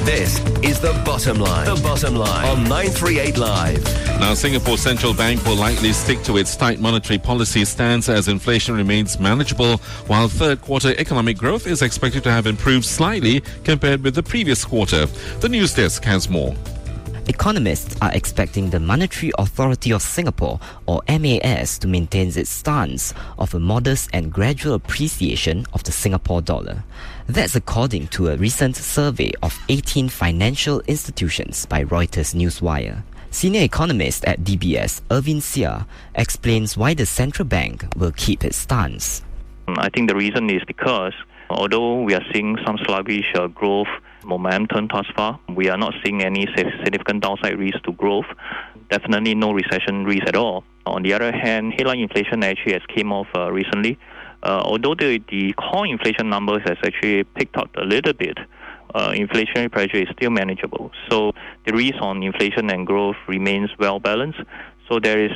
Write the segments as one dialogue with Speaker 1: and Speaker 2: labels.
Speaker 1: This is The Bottom Line. The Bottom Line on 938 Live.
Speaker 2: Now, Singapore's central bank will likely stick to its tight monetary policy stance as inflation remains manageable, while third quarter economic growth is expected to have improved slightly compared with the previous quarter. The news desk has more.
Speaker 3: Economists are expecting the Monetary Authority of Singapore, or MAS, to maintain its stance of a modest and gradual appreciation of the Singapore dollar. That's according to a recent survey of 18 financial institutions by Reuters Newswire. Senior economist at DBS, Irvin Seah, explains why the central bank will keep its stance.
Speaker 4: I think the reason is because although we are seeing some sluggish growth momentum thus far, we are not seeing any significant downside risk to growth. Definitely no recession risk at all. On the other hand, headline inflation actually has came off recently. Although the core inflation numbers has actually picked up a little bit, inflationary pressure is still manageable. So the risk on inflation and growth remains well balanced. So there is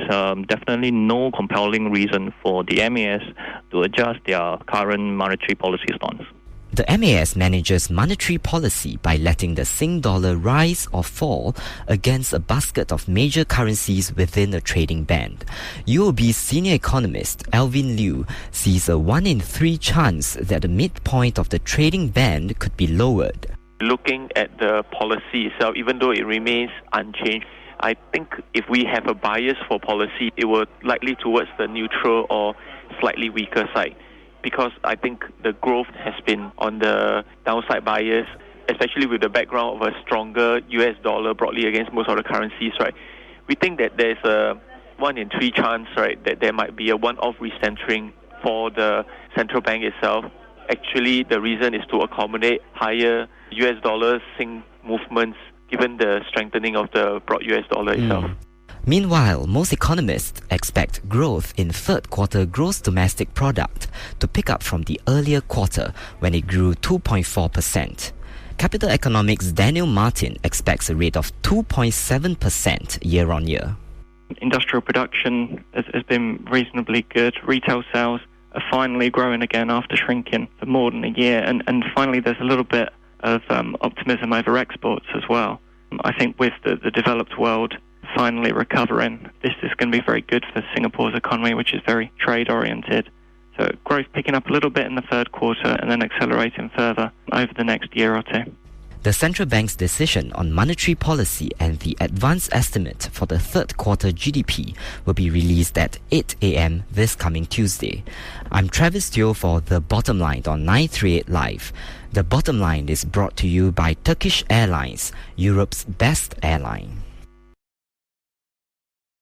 Speaker 4: definitely no compelling reason for the MAS to adjust their current monetary policy stance.
Speaker 3: The MAS manages monetary policy by letting the Sing dollar rise or fall against a basket of major currencies within a trading band. UOB's senior economist Alvin Liu sees a 1 in 3 chance that the midpoint of the trading band could be lowered.
Speaker 5: Looking at the policy itself, even though it remains unchanged, I think if we have a bias for policy, it will likely towards the neutral or slightly weaker side. Because I think the growth has been on the downside bias, especially with the background of a stronger US dollar broadly against most of the currencies, right? We think that there's a 1 in 3 chance, right, that there might be a one-off recentering for the central bank itself. Actually, the reason is to accommodate higher US dollar Sing movements given the strengthening of the broad US dollar itself.
Speaker 3: Meanwhile, most economists expect growth in third quarter gross domestic product to pick up from the earlier quarter when it grew 2.4%. Capital Economics' Daniel Martin expects a rate of 2.7% year-on-year.
Speaker 6: Industrial production has been reasonably good. Retail sales are finally growing again after shrinking for more than a year. And finally, there's a little bit of optimism over exports as well. I think with the developed world finally recovering, this is going to be very good for Singapore's economy, which is very trade-oriented. So growth picking up a little bit in the third quarter and then accelerating further over the next year or two.
Speaker 3: The central bank's decision on monetary policy and the advance estimate for the third quarter GDP will be released at 8 a.m. this coming Tuesday. I'm Travis Teo for The Bottom Line on 938 Live. The Bottom Line is brought to you by Turkish Airlines, Europe's best airline.